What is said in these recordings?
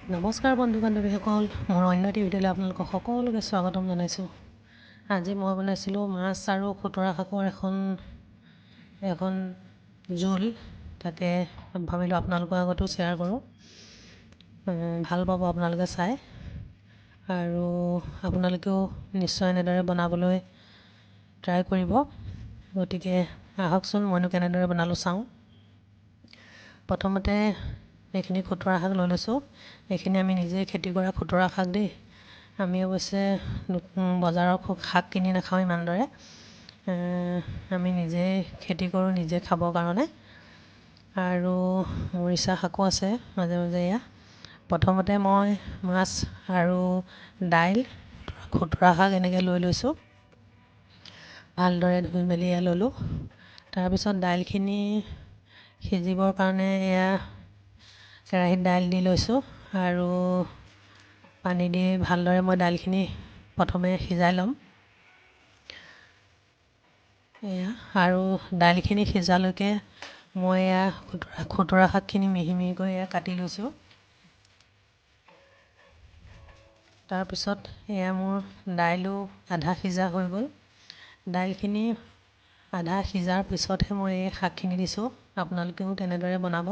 নমস্কাৰ বন্ধু বান্ধৱীসকল, মোৰ অন্য এটি ভিডিঅ'লৈ আপোনালোকক সকলোকে স্বাগতম জনাইছোঁ। আজি মই বনাইছিলোঁ মাছ আৰু খুতৰা শাকৰ এখন জোল। তাতে ভাবিলোঁ আপোনালোকৰ আগতো শ্বেয়াৰ কৰোঁ, ভাল পাব আপোনালোকে চাই। আৰু আপোনালোকেও নিশ্চয় এনেদৰে বনাবলৈ ট্ৰাই কৰিব। গতিকে আহকচোন মইনো কেনেদৰে বনালোঁ চাওঁ। প্ৰথমতে এইখিনি খুতৰা শাক লৈ লৈছোঁ। এইখিনি আমি নিজেই খেতি কৰা খুতৰা শাক দেই। আমি অৱশ্যে বজাৰৰ শাক কিনি নাখাওঁ ইমান দৰে। আমি নিজেই খেতি কৰোঁ, নিজে খাবৰ কাৰণে। আৰু মৰিচা শাকো আছে মাজে মাজে। এয়া প্ৰথমতে মই মাছ আৰু দাইল, খুতৰা শাক এনেকৈ লৈ লৈছোঁ। ভালদৰে ধুই মেলি এয়া ল'লোঁ। তাৰপিছত দাইলখিনি সিজিবৰ কাৰণে এয়া কেৰাহীত দাইল দি লৈছোঁ আৰু পানী দি ভালদৰে মই দাইলখিনি প্ৰথমে সিজাই ল'ম। এয়া আৰু দাইলখিনি সিজালৈকে মই এয়া খুতৰা শাকখিনি মিহি মিহিকৈ এয়া কাটি লৈছোঁ। তাৰপিছত এয়া মোৰ দাইলো আধা সিজা হৈ গ'ল। দাইলখিনি আধা সিজাৰ পিছতহে মই এই শাকখিনি দিছোঁ। আপোনালোকেও তেনেদৰে বনাব।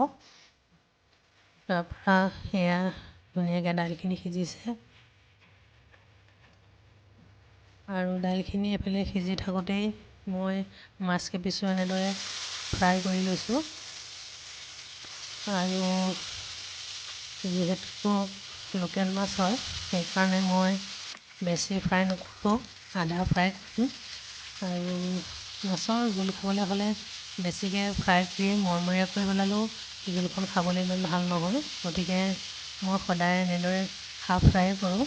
তাৰপৰা এয়া ধুনীয়াকৈ দাইলখিনি সিজিছে আৰু দাইলখিনি এফালে সিজি থাকোঁতেই মই মাছ কেইপিচো এনেদৰে ফ্ৰাই কৰি লৈছোঁ। আৰু যিহেতু লোকেল মাছ হয়, সেইকাৰণে মই বেছি ফ্ৰাই নকৰোঁ, আধা ফ্ৰাই কৰিম। আৰু মাছৰ জোল খাবলৈ হ'লে বেছিকৈ ফ্ৰাই কৰি মৰমৰীয়া কৰি বনালেও জোলখন খাবলৈ ইমান ভাল নহয়। গতিকে মই সদায় এনেদৰে হাফ ফ্ৰাই কৰোঁ।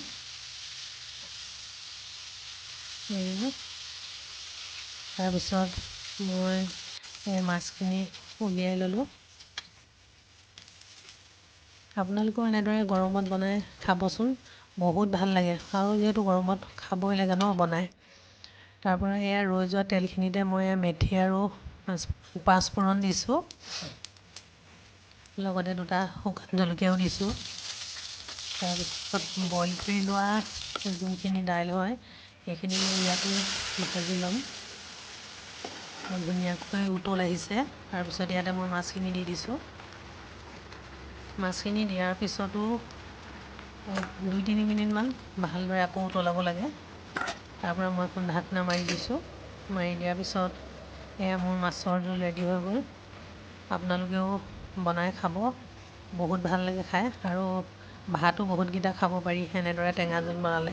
তাৰপিছত মই এই মাছখিনি উলিয়াই ল'লোঁ। আপোনালোকেও এনেদৰে গৰমত বনাই খাবচোন, বহুত ভাল লাগে। আৰু যিহেতু গৰমত খাবই লাগে ন বনাই। তাৰপৰা এয়া ৰৈ যোৱা তেলখিনিতে মই মেথি আৰু পাঁচফোৰণ দিছোঁ। লগতে 2টা শুকান জলকীয়াও দিছোঁ। তাৰপিছত বইল কৰি লোৱা যোনখিনি দাইল হয়, সেইখিনি ইয়াতে ভাজি ল'ম। ধুনীয়াকৈ উতল আহিছে। তাৰপিছত ইয়াতে মই মাছখিনি দি দিছোঁ। মাছখিনি দিয়াৰ পিছতো 2-3 মিনিটমান ভালদৰে আকৌ উতলাব লাগে। তাৰপৰা মই এখন ঢাকনা মাৰি দিছোঁ। মাৰি দিয়াৰ পিছত এয়া মোৰ মাছৰ জোল ৰেডি হৈ গ'ল। আপোনালোকেও বনাই খাব, বহুত ভাল লাগে খাই। আৰু ভাতো বহুতকেইটা খাব পাৰি এনেদৰে টেঙা জোল বনালে।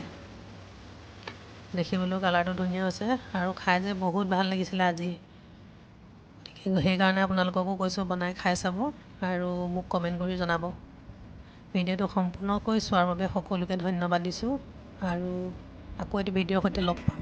দেখিবলৈও কালাৰটো ধুনীয়া হৈছে আৰু খাই যে বহুত ভাল লাগিছিলে আজি। গতিকে সেইকাৰণে আপোনালোককো কৈছোঁ বনাই খাই চাব আৰু মোক কমেণ্ট কৰি জনাব। ভিডিঅ'টো সম্পূৰ্ণকৈ চোৱাৰ বাবে সকলোকে ধন্যবাদ দিছোঁ আৰু আকৌ এটি ভিডিঅ'ৰ সৈতে লগ পাম।